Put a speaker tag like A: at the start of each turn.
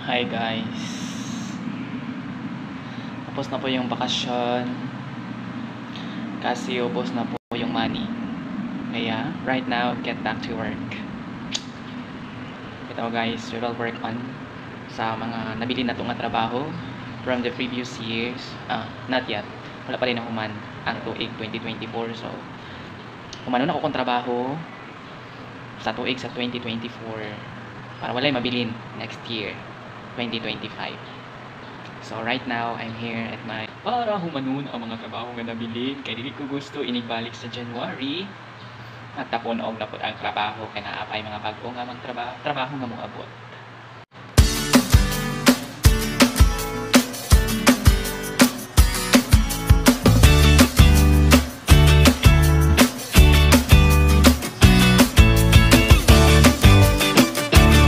A: Hi guys. Tapos na po yung bakasyon. Kasi ubos na po yung money. Kaya, right now, get back to work. Ito guys, we will work on sa mga nabili na itong trabaho from the previous years. Not yet. Wala pa rin ako man ang tuig 2024. So, kumano na ako kung trabaho sa tuig sa 2024 para wala'y mabilin next year 2025. So right now I'm here at my para humanon ang mga trabaho nga nabilin kay dili ko gusto inigbalik sa January at tapon og napod ang trabaho kay naapay mga bag-o nga magtrabaho nga moabot.